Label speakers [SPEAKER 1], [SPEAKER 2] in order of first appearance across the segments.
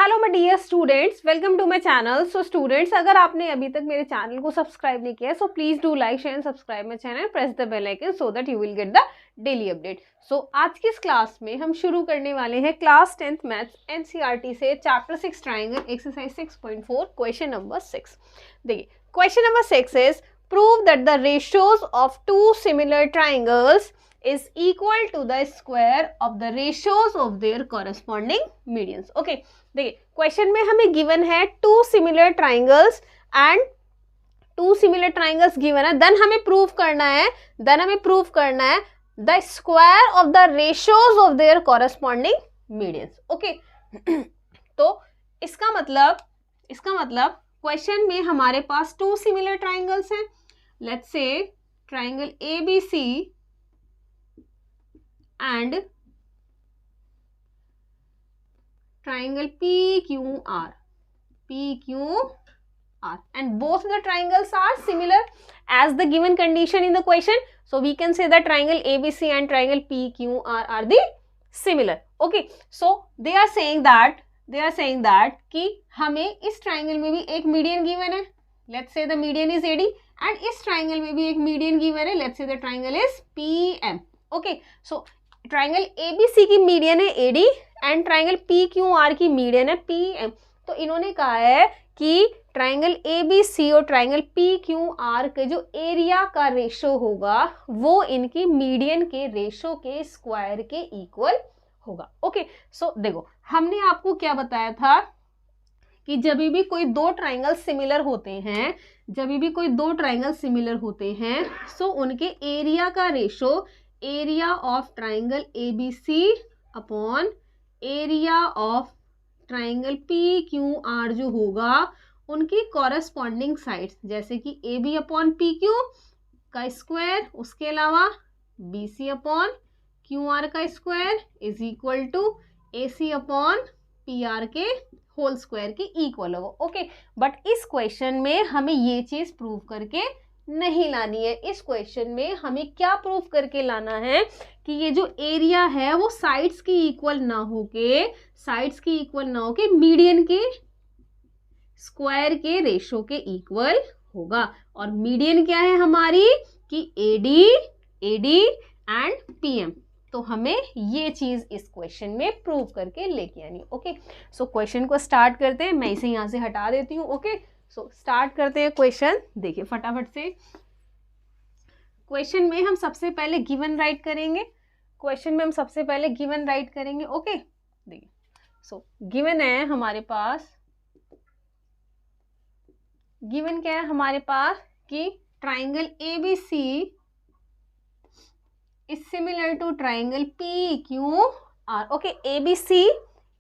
[SPEAKER 1] Hello my dear students, welcome to my channel. So students, अगर आपने अभी तक मेरे चैनल को सब्सक्राइब नहीं किया है so please do like share and subscribe my channel, press the bell icon so that you will get the daily update. So आज की इस क्लास में हम शुरू करने वाले हैं क्लास 10th मैथ्स एनसीईआरटी से chapter 6 triangle exercise 6.4 question number 6। देखिए question number 6 is prove that the ratios of two similar triangles is equal to the square of the ratios of their corresponding medians। okay, देखिए question में हमें given है two similar triangles and two similar triangles given है, then हमें prove करना है the square of the ratios of their corresponding medians. Okay तो इसका मतलब क्वेश्चन में हमारे पास टू सिमिलर ट्राइंगल्स हैं। Let's say triangle ABC and triangle PQR and both the triangles are similar as the given condition in the question, so we can say that triangle ABC and triangle PQR are the similar। okay, so they are saying that कि हमें इस triangle में भी एक median given है, let's say the median is AD, and इस triangle में भी एक मीडियन गिवन है, let's say the triangle is PM। okay, so triangle ABC की मीडियन है AD एंड ट्राइंगल PQR की मीडियन है PM। तो इन्होंने कहा है कि ट्राइंगल ABC और ट्राइंगल PQR के जो एरिया का रेशो होगा वो इनकी मीडियन के रेशो के स्क्वायर के इक्वल होगा। ओके, सो देखो हमने आपको क्या बताया था कि जब भी कोई दो ट्राइंगल सिमिलर होते हैं सो उनके एरिया का ratio area of triangle ABC upon area of triangle PQR जो होगा उनकी कॉरेस्पॉन्डिंग साइड्स, जैसे कि AB अपॉन PQ का स्क्वायर, उसके अलावा BC अपॉन QR का square is equal to AC upon PR के होल स्क्वायर के इक्वल होगा। ओके, बट इस क्वेश्चन में हमें ये चीज प्रूव करके नहीं लानी है। इस क्वेश्चन में हमें क्या प्रूफ करके लाना है कि ये जो एरिया है वो साइड्स की इक्वल ना होके मीडियन के स्क्वायर के रेशो के इक्वल होगा। और मीडियन क्या है हमारी कि AD एंड PM। तो हमें ये चीज इस क्वेश्चन में प्रूव करके लेके आनी। ओके, सो क्वेश्चन को स्टार्ट करते हैं। मैं इसे यहां से हटा देती हूँ। ओके, सो स्टार्ट करते हैं क्वेश्चन। देखिए फटाफट से क्वेश्चन में हम सबसे पहले गिवन राइट करेंगे। ओके, देखिए सो गिवन है हमारे पास, गिवन क्या है हमारे पास कि triangle ABC is similar to triangle PQR। Okay, ABC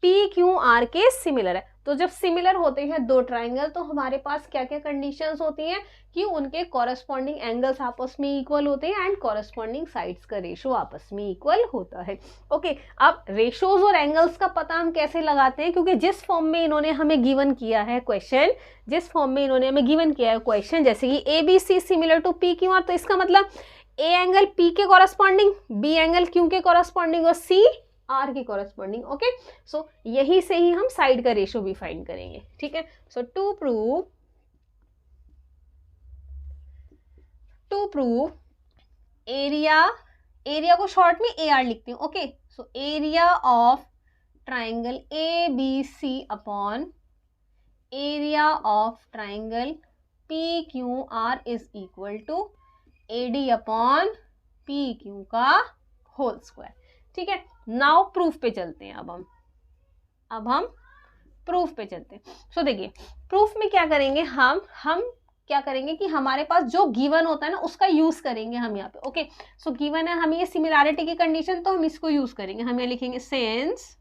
[SPEAKER 1] PQR के सिमिलर है। तो जब सिमिलर होते हैं दो ट्राइंगल तो हमारे पास क्या क्या कंडीशंस होती हैं कि उनके कॉरेस्पॉन्डिंग एंगल्स आपस में इक्वल होते हैं एंड कॉरेस्पॉन्डिंग साइड्स का रेशो आपस में इक्वल होता है। ओके, अब रेशोज और एंगल्स का पता हम कैसे लगाते हैं, क्योंकि जिस फॉर्म में इन्होंने हमें गिवन किया है क्वेश्चन, जैसे कि ABC सिमिलर टू PQR, तो इसका मतलब A एंगल P के कॉरेस्पॉन्डिंग, B एंगल Q के कॉरेस्पॉन्डिंग और C R के कॉरेस्पॉन्डिंग। ओके, सो यही से ही हम साइड का रेशो भी फाइंड करेंगे। ठीक है, सो टू प्रूव एरिया को शॉर्ट में AR लिखती हूँ। Okay, so area of triangle ABC upon area of triangle PQR is equal to AD upon PQ का होल स्क्वायर। ठीक है, नाउ प्रूफ पे चलते हैं। अब हम प्रूफ पे चलते हैं। सो देखिए प्रूफ में क्या करेंगे, हम क्या करेंगे कि हमारे पास जो गिवन होता है ना उसका यूज करेंगे हम यहाँ पे। ओके, सो गिवन है हमें ये सिमिलैरिटी की कंडीशन, तो हम इसको यूज करेंगे। हम यहाँ लिखेंगे since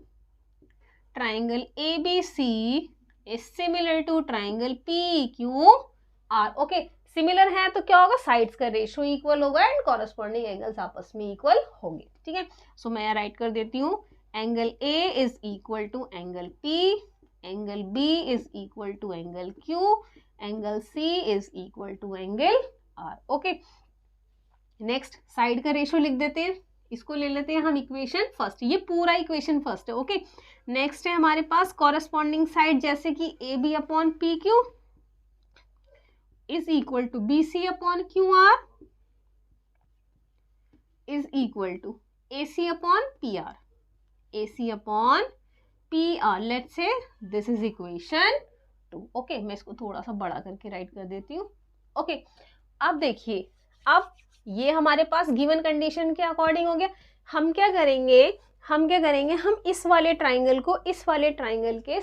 [SPEAKER 1] triangle ABC is similar to triangle PQR। Okay, similar है तो क्या होगा, साइड्स का रेशो इक्वल होगा एंड कॉरेस्पॉन्डिंग एंगल्स आपस में इक्वल होंगे। ठीक है, सो मैं यहाँ राइट कर देती हूँ angle A is equal to angle P, angle B is equal to angle Q, angle C is equal to angle R। Okay, next side का रेशो लिख देते हैं, इसको ले लेते हैं हम इक्वेशन फर्स्ट, ये पूरा इक्वेशन फर्स्ट है। ओके, नेक्स्ट है हमारे पास कॉरेस्पॉन्डिंग साइड, जैसे कि A B upon P Q is equal to B C upon Q R is equal to A C upon P R, A C upon P R. Let's say this is equation 2। Okay, मैं इसको थोड़ा सा बड़ा करके right कर देती हूँ। Okay, अब देखिए, अब ये हमारे पास गिवन कंडीशन के अकॉर्डिंग हो गया। हम क्या करेंगे, हम इस वाले ट्राइंगल को इस वाले ट्राइंगल के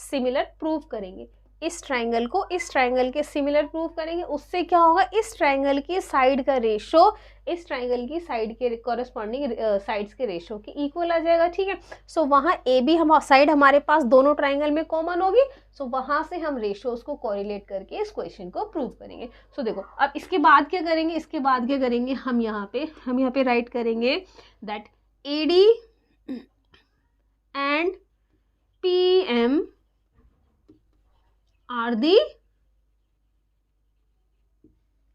[SPEAKER 1] सिमिलर प्रूव करेंगे, इस ट्राइंगल को इस ट्राइंगल के सिमिलर प्रूव करेंगे। उससे क्या होगा, इस ट्राइंगल की साइड का रेशो इस ट्राइंगल की साइड के कॉरेस्पॉन्डिंग साइड्स के रेशो के इक्वल आ जाएगा। ठीक है, सो वहाँ ए बी साइड हमारे पास दोनों ट्राइंगल में कॉमन होगी, सो वहाँ से हम रेशोज को कोरिलेट करके इस क्वेश्चन को प्रूव करेंगे। सो देखो, अब इसके बाद क्या करेंगे, हम यहाँ पे राइट करेंगे that A D and P M are the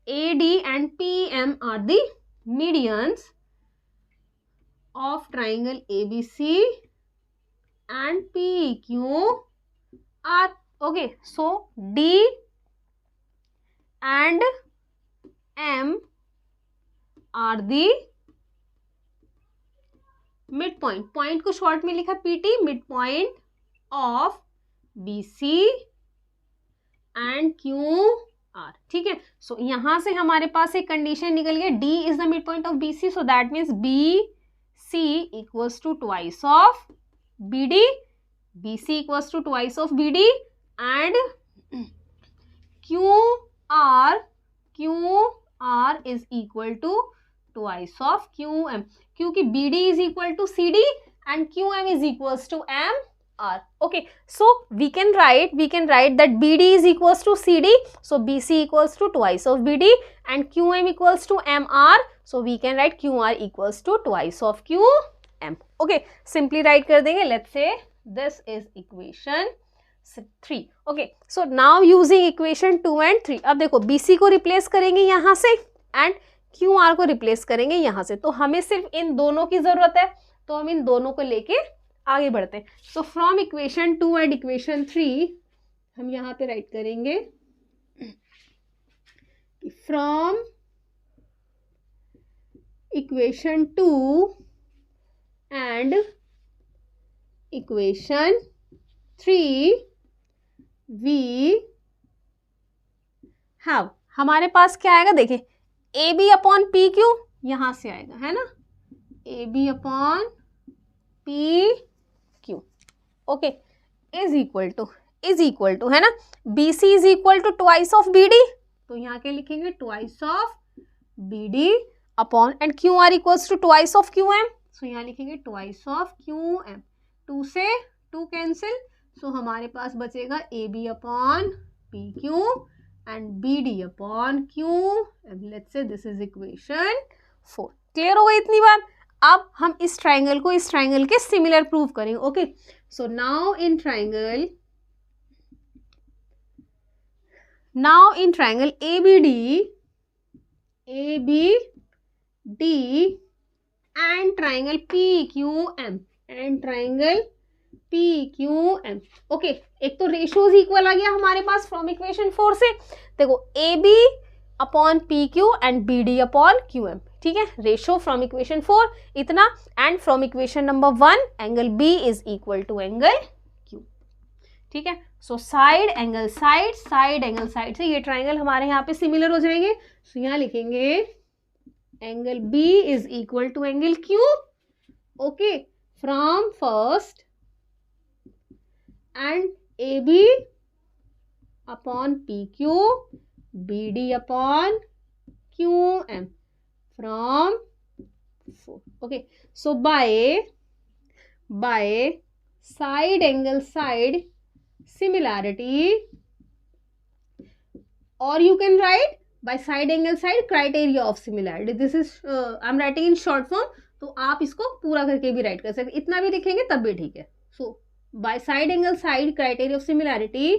[SPEAKER 1] AD and PM are the medians of triangle ABC and PQ are, okay, so D and M are the midpoint, point को short में लिखा PT, midpoint of BC and Q are. ठीक है, सो यहां से हमारे पास एक condition निकल गया, D is the mid point of B C, so that means B C equals to twice of B D, B C equals to twice of B D and Q R is equal to twice of Q M, क्योंकि B D is equal to C D and Q M is equals to M R. Okay, so we can write that BD is equals to CD, so BC equals to twice of BD and QM equals to MR, so we can write QR equals to twice of QM. Okay, simply write कर देंगे, let's say this is equation 3. Okay, so now using equation 2 and 3, अब देखो BC को replace करेंगे यहाँ से and QR को replace करेंगे यहाँ से, तो हमें सिर्फ इन दोनों की जरूरत है, तो हम इन दोनों को लेके आगे बढ़ते हैं। So from equation 2 and equation 3 हम यहाँ पे राइट करेंगे, from equation 2 and equation 3 we have, हमारे पास क्या आएगा, देखिए A B upon P Q यहां से आएगा, है ना, A B upon P Q, okay, is equal to है ना, B C is equal to twice of B D, तो यहाँ के लिखेंगे twice of B D upon and Q R equals to twice of Q M, so यहाँ लिखेंगे twice of Q M, 2 से 2 cancel, सो हमारे पास बचेगा A B upon P Q and B D upon Q M. Let's say this is equation 4। Clear हो गई इतनी बात। अब हम इस ट्राइंगल को इस ट्राइंगल के सिमिलर प्रूव करेंगे। Okay, so now in triangle A B D and triangle P Q M, okay, एक तो रेशोज इक्वल आ गया हमारे पास फ्रॉम इक्वेशन 4 से, देखो A B upon P Q and B D upon Q M, ठीक है, ratio from equation 4 इतना, and from equation number 1 angle B is equal to angle Q, ठीक है। सो साइड एंगल साइड से ये triangle हमारे यहाँ पे सिमिलर हो जाएंगे, सो यहाँ लिखेंगे angle B is equal to angle Q, okay, from first and A B upon P Q, B D upon Q M from 4. Okay, so by side angle side similarity, or you can write by side angle side criteria of similarity. This is I'm writing in short form, तो आप इसको पूरा करके भी right कर सकते, इतना भी लिखेंगे तब भी ठीक है। So by side angle side criteria of similarity,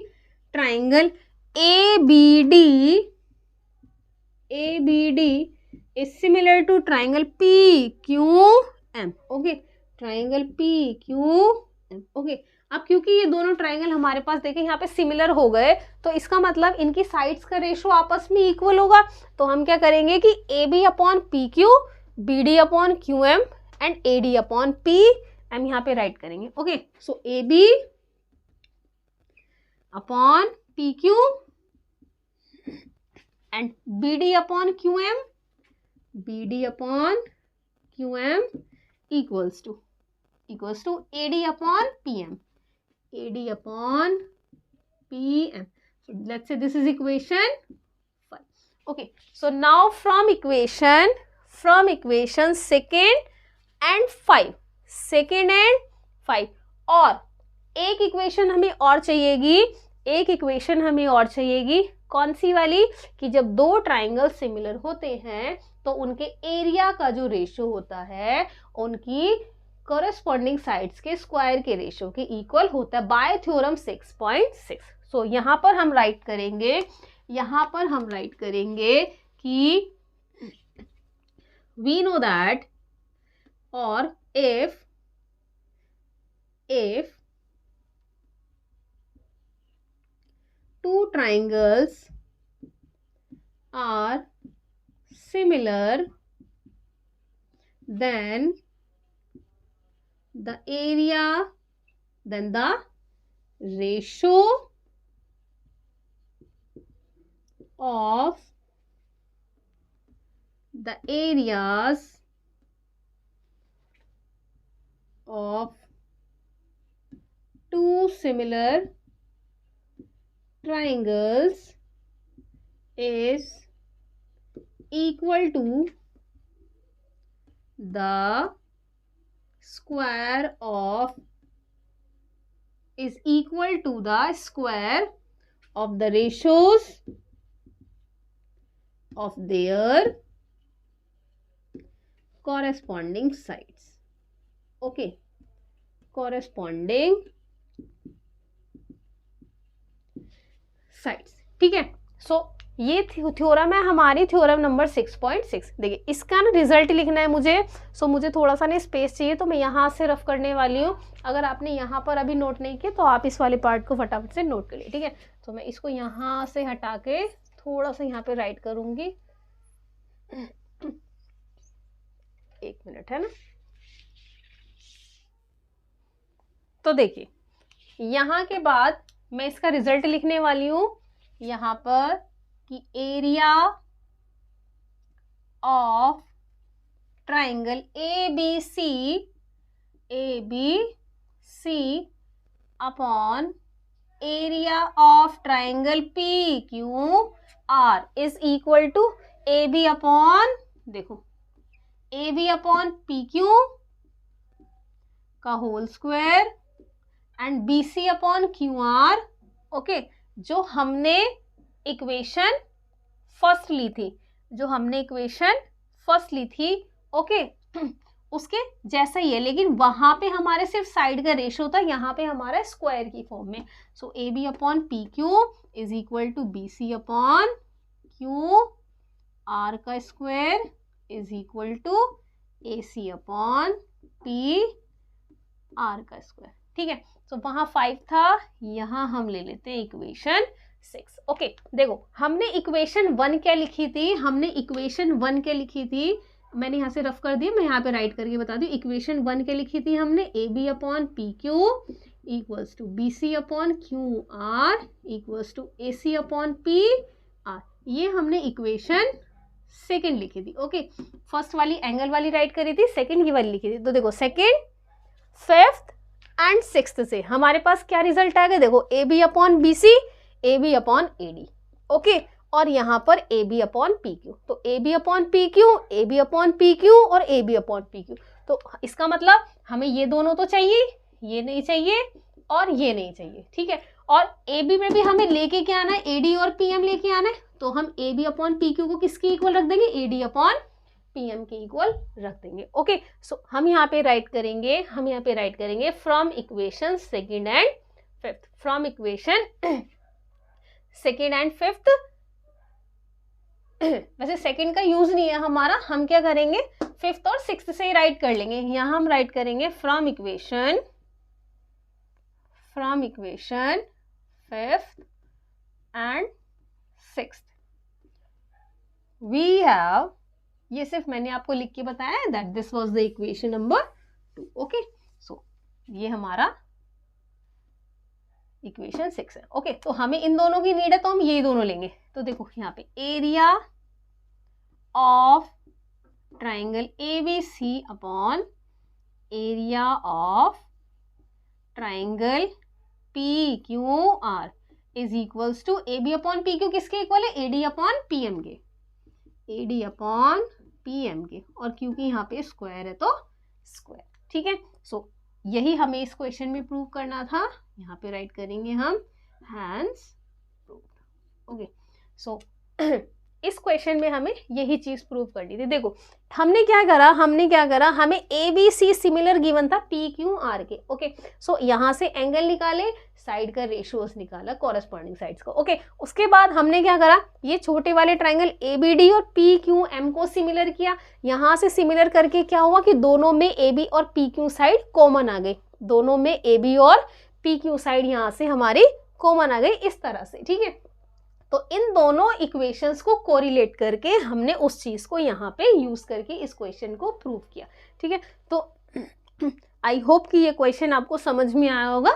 [SPEAKER 1] triangle ABD is similar to triangle P Q M. Okay, triangle P Q M. Okay, अब क्योंकि ये दोनों ट्राइंगल हमारे पास देखें यहाँ पे सिमिलर हो गए, तो इसका मतलब इनकी साइड्स का रेशो आपस में इक्वल होगा. तो हम क्या करेंगे कि A B upon P Q, B D upon Q M and A D upon P M यहाँ पे राइट करेंगे. Okay, so A B upon P Q and B D upon Q M, B D upon Q M equals to AD upon PM, AD upon PM. So let's say this is equation 5. Okay, so now from equation second and 5 और एक equation हमें और चाहिएगी, कौन सी वाली, कि जब दो triangle similar होते हैं तो उनके एरिया का जो रेशियो होता है उनकी कॉरेस्पॉन्डिंग साइड्स के स्क्वायर के रेशियो के इक्वल होता है बाय थ्योरम 6.6. सो यहाँ पर हम राइट करेंगे कि वी नो दैट, और if two triangles are similar, then the ratio of the areas of two similar triangles is equal to the square of the ratios of their corresponding sides. Okay, corresponding sides. ठीक है. सो ये theorem है हमारी, theorem number 6.6. देखिए इसका ना result लिखना है मुझे, सो मुझे थोड़ा सा ना स्पेस चाहिए, तो मैं यहाँ से रफ करने वाली हूँ. अगर आपने यहाँ पर अभी नोट नहीं किया तो आप इस वाले पार्ट को फटाफट से नोट करिए. ठीक है, तो मैं इसको यहाँ से हटा के थोड़ा सा यहाँ पे राइट करूँगी. 1 मिनट है ना. तो देखिए यहाँ के बाद मैं इसका रिजल्ट लिखने वाली हूँ यहाँ पर कि area of triangle A B C upon area of triangle P Q R is equal to A B upon, देखो A B upon P Q का whole square and B C upon Q R. Okay, जो हमने equation first ली थी, okay, उसके जैसा ही है, लेकिन वहां पे हमारे सिर्फ साइड का रेशियो था, यहाँ पे हमारा स्क्वायर की फॉर्म में. So A B upon P Q is equal to B C upon Q R का square is equal to A C upon P R का स्क्वायर. ठीक है, तो वहां 5 था, यहां हम ले लेते हैं इक्वेशन 6. ओके, देखो हमने इक्वेशन 1 क्या लिखी थी, मैंने यहाँ से रफ कर दिया, मैं यहाँ पे राइट करके बता दूँ. इक्वेशन 1 क्या लिखी थी हमने, A B upon P Q equals to B C upon Q R equals to A C upon P R. ये हमने इक्वेशन सेकेंड लिखी थी. ओके, फर्स्ट वाली एंगल वाली राइट करी थी, सेकेंड की वाली लिखी थी. तो देखो सेकेंड, फिफ्थ एंड सिक्स्थ से हमारे पास क्या रिजल्ट आ गया, देखो A B upon B C, A B upon A D. Okay, और यहाँ पर A B upon P Q. तो A B upon P Q, A B upon P Q और A B upon P Q. तो इसका मतलब हमें ये दोनों तो चाहिए, ये नहीं चाहिए और ये नहीं चाहिए. ठीक है, और ए बी में भी हमें लेके क्या आना है, ए डी और पी एम लेके आना है. तो हम A B upon P Q को किसके इक्वल रख देंगे, A D upon P M के इक्वल रख देंगे. ओके, सो हम यहाँ पे राइट करेंगे from equation second and fifth, from equation second and fifth वैसे सेकंड का यूज नहीं है हमारा, हम क्या करेंगे फिफ्थ और सिक्स्थ से ही राइट कर लेंगे। यहां हम राइट करेंगे from equation fifth and sixth we have, ये सिर्फ मैंने आपको लिख के बताया है that this was the equation number 2। Okay, so ये हमारा इक्वेशन 6 है। ओके, तो हमें इन दोनों की नीड है तो हम ये दोनों लेंगे। तो देखो यहाँ पे area of triangle ABC upon area of triangle PQR is equals to AB upon PQ किसके इक्वल है, AD अपॉन PM के, AD अपॉन PM के, और क्योंकि यहाँ पे स्क्वायर है तो स्क्वायर। ठीक है, सो यही हमें इस क्वेश्चन में प्रूव करना था। यहाँ पे राइट करेंगे हम हैंस प्रूव। ओके, सो इस क्वेश्चन में हमें यही चीज प्रूव करनी थी। देखो हमने क्या करा, हमें ABC सिमिलर गिवन था PQR के। ओके, सो यहाँ से एंगल निकाले, साइड का रेशियोस निकाला कॉरेस्पॉन्डिंग साइड्स का। ओके, उसके बाद हमने क्या करा, ये छोटे वाले ट्राइंगल ABD और PQM को सिमिलर किया। यहाँ से सिमिलर करके क्या हुआ कि दोनों में AB और PQ साइड कॉमन आ गई, दोनों में AB और PQ साइड यहाँ से हमारी कॉमन आ गई इस तरह से। ठीक है, तो इन दोनों इक्वेशंस को कोरिलेट करके हमने उस चीज को यहाँ पे यूज करके इस क्वेश्चन को प्रूव किया। ठीक है, तो आई होप कि ये क्वेश्चन आपको समझ में आया होगा।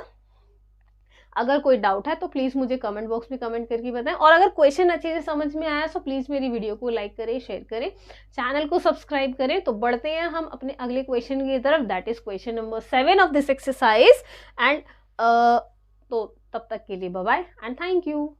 [SPEAKER 1] अगर कोई डाउट है तो प्लीज मुझे कमेंट बॉक्स में कमेंट करके बताएं, और अगर क्वेश्चन अच्छे से समझ में आया तो प्लीज मेरी वीडियो को लाइक करें, शेयर करें, चैनल को सब्सक्राइब करें। तो बढ़ते हैं हम अपने अगले क्वेश्चन की तरफ, that is question number 7 of this exercise. And तो तब तक के लिए bye bye and thank you.